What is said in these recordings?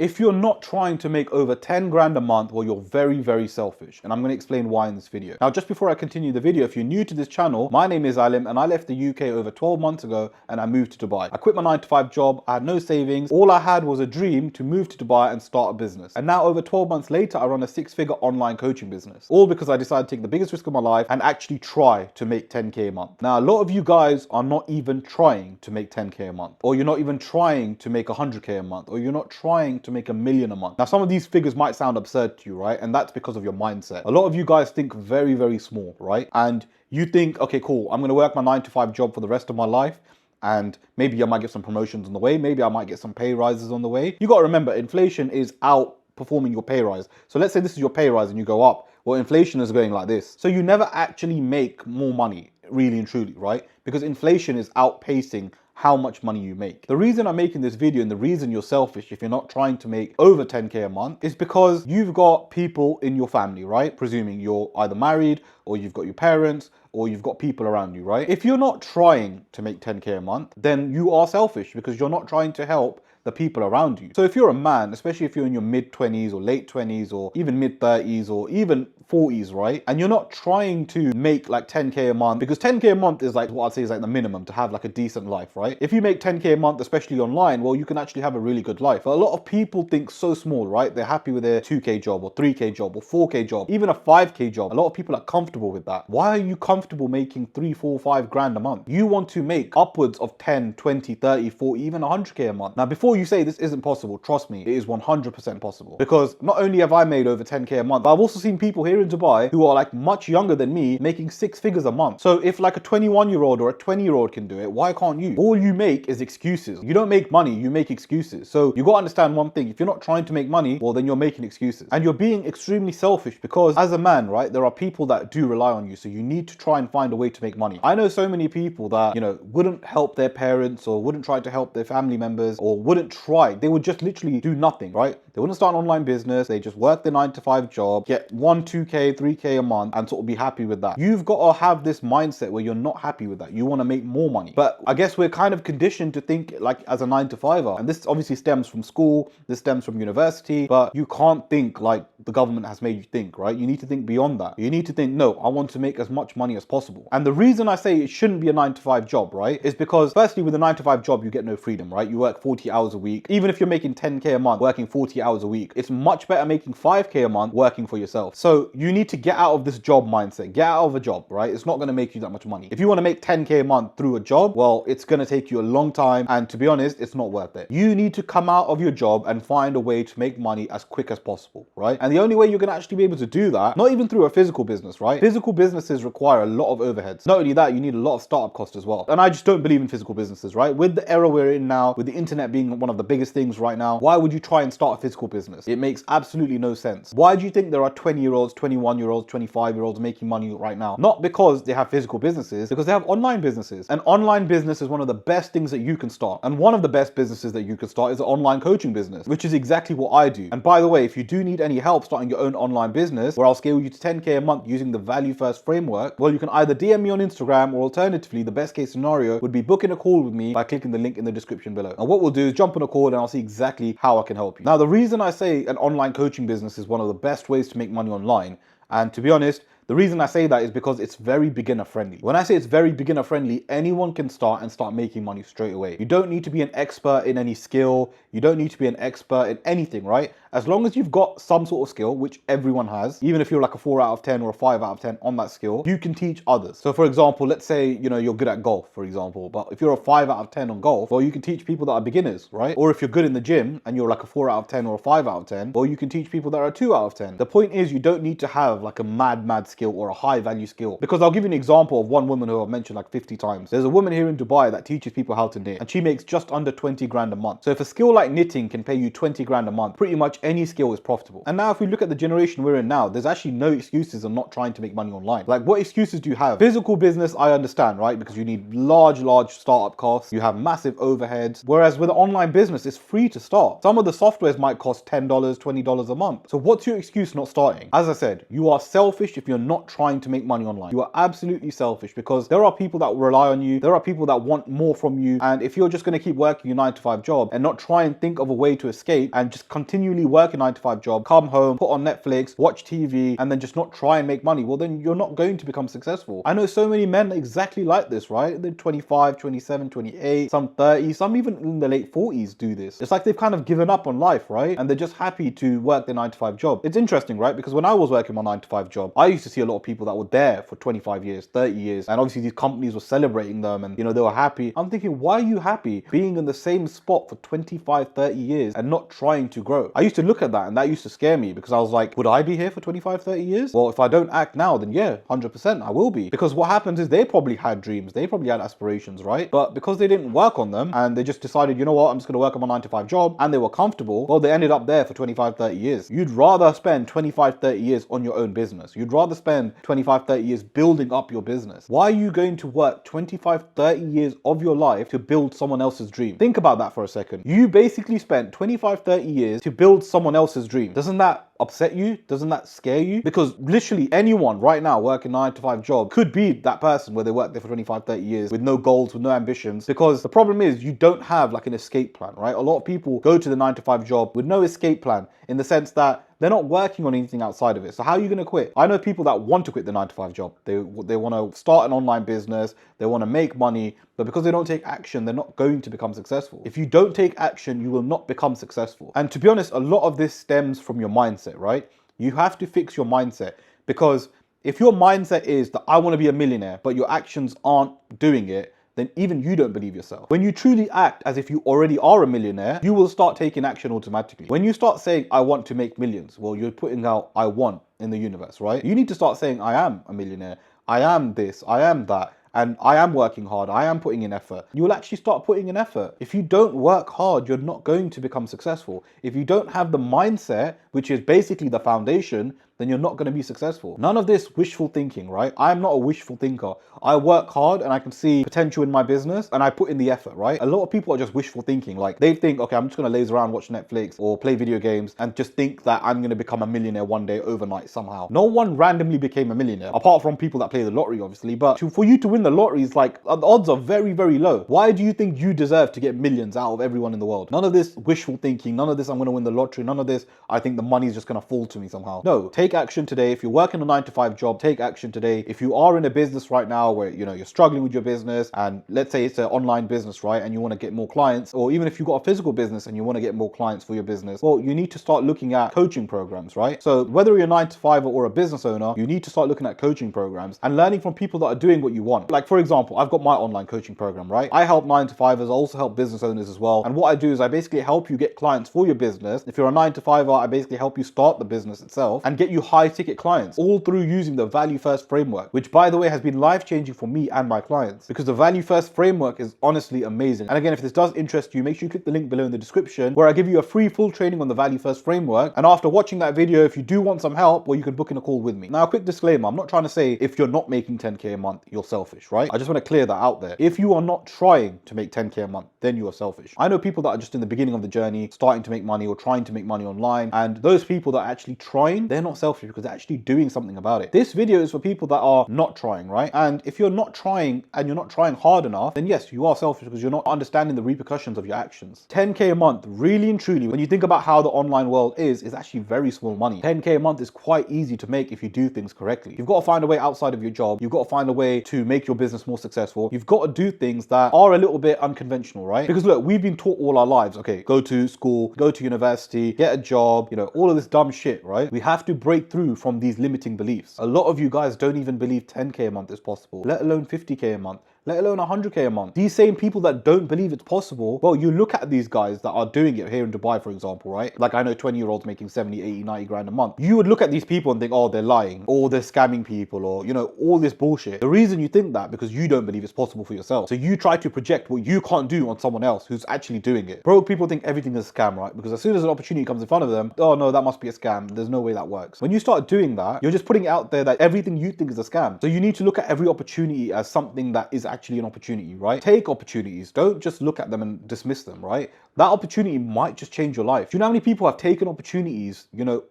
If you're not trying to make over 10 grand a month, well, you're very, very selfish. And I'm going to explain why in this video. Now, just before I continue the video, if you're new to this channel, my name is Alim and I left the UK over 12 months ago and I moved to Dubai. I quit my 9-to-5 job. I had no savings. All I had was a dream to move to Dubai and start a business. And now over 12 months later, I run a 6-figure online coaching business. All because I decided to take the biggest risk of my life and actually try to make 10K a month. Now, a lot of you guys are not even trying to make 10K a month, or you're not even trying to make 100K a month, or you're not trying to make $1 million a month. Now, some of these figures might sound absurd to you, right? And that's because of your mindset. A lot of you guys think very, very small, right? And you think, okay, cool, I'm going to work my 9-to-5 job for the rest of my life. And maybe I might get some promotions on the way. Maybe I might get some pay rises on the way. You got to remember, inflation is outperforming your pay rise. So let's say this is your pay rise and you go up. Well, inflation is going like this. So you never actually make more money, really and truly, right? Because inflation is outpacing how much money you make. The reason I'm making this video and the reason you're selfish if you're not trying to make over 10K a month is because you've got people in your family, right? Presuming you're either married or you've got your parents or you've got people around you, right? If you're not trying to make 10K a month, then you are selfish because you're not trying to help the people around you. So if you're a man, especially if you're in your mid-20s or late 20s or even mid-30s or even 40s, right? And you're not trying to make like 10K a month, because 10K a month is like what I'd say is like the minimum to have like a decent life, right? If you make 10K a month, especially online, well, you can actually have a really good life. But a lot of people think so small, right? They're happy with their 2K job or 3K job or 4K job, even a 5K job. A lot of people are comfortable with that. Why are you comfortable making 3, 4, 5 grand a month? You want to make upwards of 10, 20, 30, 40, even 100K a month. Now, before you say this isn't possible, trust me, it is 100% possible. Because not only have I made over 10K a month, but I've also seen people here in Dubai who are like much younger than me making 6 figures a month. So if like a 21-year-old or a 20-year-old can do it, why can't you? All you make is excuses. You don't make money, you make excuses. So you got to understand one thing. If you're not trying to make money, well, then you're making excuses. And you're being extremely selfish because as a man, right, there are people that do rely on you. So you need to try and find a way to make money. I know so many people that, you know, wouldn't help their parents or wouldn't try to help their family members or wouldn't try. They would just literally do nothing, right? They wouldn't start an online business. They just work their 9-to-5 job, get 1, 2K, 3K a month and sort of be happy with that. You've got to have this mindset where you're not happy with that. You want to make more money. But I guess we're kind of conditioned to think like as a 9-to-5er. And this obviously stems from school. This stems from university. But you can't think like the government has made you think, right? You need to think beyond that. You need to think, no, I want to make as much money as possible. And the reason I say it shouldn't be a 9-to-5 job, right, is because firstly, with a 9-to-5 job, you get no freedom, right? You work 40 hours a week. Even if you're making 10K a month, working 40 hours a week, it's much better making 5K a month working for yourself. So you need to get out of this job mindset, get out of a job, right? It's not going to make you that much money. If you want to make 10K a month through a job, well, it's going to take you a long time. And to be honest, it's not worth it. You need to come out of your job and find a way to make money as quick as possible, right? And the only way you're going to actually be able to do that, not even through a physical business, right? Physical businesses require a lot of overheads. Not only that, you need a lot of startup costs as well. And I just don't believe in physical businesses, right? With the era we're in now, with the internet being one of the biggest things right now, why would you try and start a physical business? It makes absolutely no sense. Why do you think there are 20-year-olds, 21-year-olds, 25-year-olds making money right now? Not because they have physical businesses, because they have online businesses. An online business is one of the best things that you can start. And one of the best businesses that you can start is an online coaching business, which is exactly what I do. And by the way, if you do need any help starting your own online business, where I'll scale you to 10K a month using the value first framework, well, you can either DM me on Instagram, or alternatively, the best case scenario would be booking a call with me by clicking the link in the description below. And what we'll do is jump on a call and I'll see exactly how I can help you. Now, the reason I say an online coaching business is one of the best ways to make money online, and to be honest, the reason I say that is because it's very beginner friendly. When I say it's very beginner friendly, anyone can start and start making money straight away. You don't need to be an expert in any skill. You don't need to be an expert in anything, right? As long as you've got some sort of skill, which everyone has, even if you're like a 4 out of 10 or a 5 out of 10 on that skill, you can teach others. So for example, let's say, you know, you're good at golf, for example, but if you're a 5 out of 10 on golf, well, you can teach people that are beginners, right? Or if you're good in the gym and you're like a 4 out of 10 or a 5 out of 10, well, you can teach people that are a 2 out of 10. The point is, you don't need to have like a mad skill or a high value skill. Because I'll give you an example of one woman who I've mentioned like 50 times. There's a woman here in Dubai that teaches people how to knit, and she makes just under 20 grand a month. So if a skill like knitting can pay you 20 grand a month, pretty much any skill is profitable. And now if we look at the generation we're in now, there's actually no excuses on not trying to make money online. Like, what excuses do you have? Physical business, I understand, right? Because you need large startup costs. You have massive overheads. Whereas with an online business, it's free to start. Some of the softwares might cost $10, $20 a month. So what's your excuse not starting? As I said, you are selfish if you're not trying to make money online. You are absolutely selfish, because there are people that rely on you. There are people that want more from you. And if you're just going to keep working your 9-to-5 job and not try and think of a way to escape and just continually work a 9-to-5 job, come home, put on Netflix, watch TV, and then just not try and make money, well, then you're not going to become successful. I know so many men exactly like this, right? They're 25, 27, 28, some 30, some even in the late 40s do this. It's like they've kind of given up on life, right? And they're just happy to work their 9-to-5 job. It's interesting, right? Because when I was working my 9-to-5 job, I used to see a lot of people that were there for 25 years, 30 years. And obviously these companies were celebrating them and, they were happy. I'm thinking, why are you happy being in the same spot for 25, 30 years and not trying to grow? I used to look at that and that used to scare me, because I was like, would I be here for 25, 30 years? Well, if I don't act now, then yeah, 100% I will be. Because what happens is they probably had dreams, they probably had aspirations, right? But because they didn't work on them and they just decided, you know what, I'm just going to work on my 9-to-5 job, and they were comfortable, well, they ended up there for 25, 30 years. You'd rather spend 25, 30 years on your own business. You'd rather spend 25, 30 years building up your business. Why are you going to work 25, 30 years of your life to build someone else's dream? Think about that for a second. You basically spent 25, 30 years to build someone else's dream. Doesn't that upset you? Doesn't that scare you? Because literally anyone right now working 9-to-5 job could be that person where they work there for 25, 30 years with no goals, with no ambitions. Because the problem is you don't have like an escape plan, right? A lot of people go to the 9-to-5 job with no escape plan, in the sense that they're not working on anything outside of it. So how are you going to quit? I know people that want to quit the 9-to-5 job. They want to start an online business. They want to make money, but because they don't take action, they're not going to become successful. If you don't take action, you will not become successful. And to be honest, a lot of this stems from your mindset, right? You have to fix your mindset, because if your mindset is that I want to be a millionaire, but your actions aren't doing it, then even you don't believe yourself. When you truly act as if you already are a millionaire, you will start taking action automatically. When you start saying, I want to make millions, well, you're putting out, I want in the universe, right? You need to start saying, I am a millionaire. I am this, I am that. And I am working hard, I am putting in effort. You will actually start putting in effort. If you don't work hard, you're not going to become successful. If you don't have the mindset, which is basically the foundation, then you're not going to be successful. None of this wishful thinking, right? I'm not a wishful thinker. I work hard and I can see potential in my business and I put in the effort, right? A lot of people are just wishful thinking. Like they think, okay, I'm just going to laze around, watch Netflix or play video games and just think that I'm going to become a millionaire one day overnight somehow. No one randomly became a millionaire, apart from people that play the lottery, obviously. But for you to win the lottery is like, the odds are very, very low. Why do you think you deserve to get millions out of everyone in the world? None of this wishful thinking, none of this I'm going to win the lottery, none of this I think the money is just going to fall to me somehow. No, take action today. If you're working a 9-to-5 job, take action today. If you are in a business right now where you're struggling with your business, and let's say it's an online business, right, and you want to get more clients, or even if you've got a physical business and you want to get more clients for your business, well, you need to start looking at coaching programs, right? So whether you're a 9-to-5 or a business owner, you need to start looking at coaching programs and learning from people that are doing what you want. Like for example, I've got my online coaching program, right? I help 9-to-5ers, I also help business owners as well. And what I do is I basically help you get clients for your business. If you're a 9-to-5er, I basically help you start the business itself and get you high ticket clients, all through using the value first framework, which by the way has been life changing for me and my clients, because the value first framework is honestly amazing. And again, if this does interest you, make sure you click the link below in the description where I give you a free full training on the value first framework. And after watching that video, if you do want some help, well, you can book in a call with me. Now, a quick disclaimer, I'm not trying to say if you're not making 10K a month, you're selfish, right? I just want to clear that out there. If you are not trying to make 10K a month, then you are selfish. I know people that are just in the beginning of the journey, starting to make money or trying to make money online. And those people that are actually trying, they're not selfish because they're actually doing something about it. This video is for people that are not trying, right? And if you're not trying and you're not trying hard enough, then yes, you are selfish because you're not understanding the repercussions of your actions. 10K a month, really and truly, when you think about how the online world is actually very small money. 10K a month is quite easy to make if you do things correctly. You've got to find a way outside of your job. You've got to find a way to make your business more successful. You've got to do things that are a little bit unconventional, right? Because look, we've been taught all our lives, okay, go to school, go to university, get a job, all of this dumb shit, right? We have to break through from these limiting beliefs. A lot of you guys don't even believe 10K a month is possible, let alone 50K a month, let alone 100K a month. These same people that don't believe it's possible, well, you look at these guys that are doing it here in Dubai, for example, right? Like I know 20-year-olds making 70, 80, 90 grand a month. You would look at these people and think, oh, they're lying, or they're scamming people, or, all this bullshit. The reason you think that, because you don't believe it's possible for yourself. So you try to project what you can't do on someone else who's actually doing it. Broke people think everything is a scam, right? Because as soon as an opportunity comes in front of them, oh no, that must be a scam. There's no way that works. When you start doing that, you're just putting it out there that everything you think is a scam. So you need to look at every opportunity as something that is actually an opportunity, right? Take opportunities. Don't just look at them and dismiss them, right? that opportunity might just change your life. Do you know how many people have taken opportunities,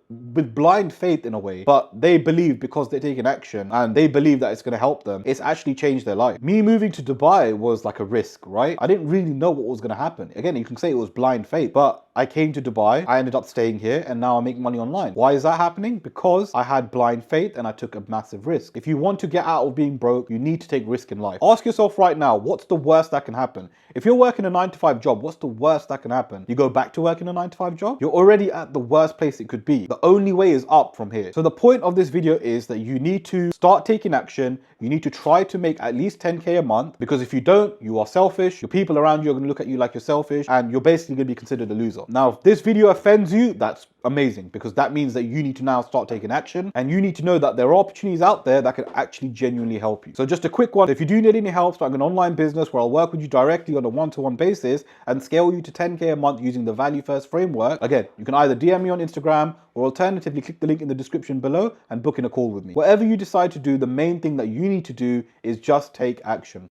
with blind faith in a way, but they believe because they're taking action and they believe that it's going to help them, it's actually changed their life. Me moving to Dubai was like a risk, right? I didn't really know what was going to happen. Again, you can say it was blind faith, but I came to Dubai, I ended up staying here, and now I make money online. Why is that happening? Because I had blind faith and I took a massive risk. If you want to get out of being broke, you need to take risk in life. Ask yourself right now, what's the worst that can happen? If you're working a 9-to-5 job, what's the worst that can happen? You go back to working a 9-to-5 job? You're already at the worst place it could be. The only way is up from here. So the point of this video is that you need to start taking action. You need to try to make at least 10K a month, because if you don't, you are selfish. Your people around you are going to look at you like you're selfish, and you're basically going to be considered a loser. Now, if this video offends you, that's amazing, because that means that you need to now start taking action, and you need to know that there are opportunities out there that can actually genuinely help you. So just a quick one, if you do need any help starting an online business where I'll work with you directly on a one-to-one basis and scale you to 10K a month using the Value First framework, again, you can either DM me on Instagram or alternatively click the link in the description below and book in a call with me. Whatever you decide to do, the main thing that you need to do is just take action.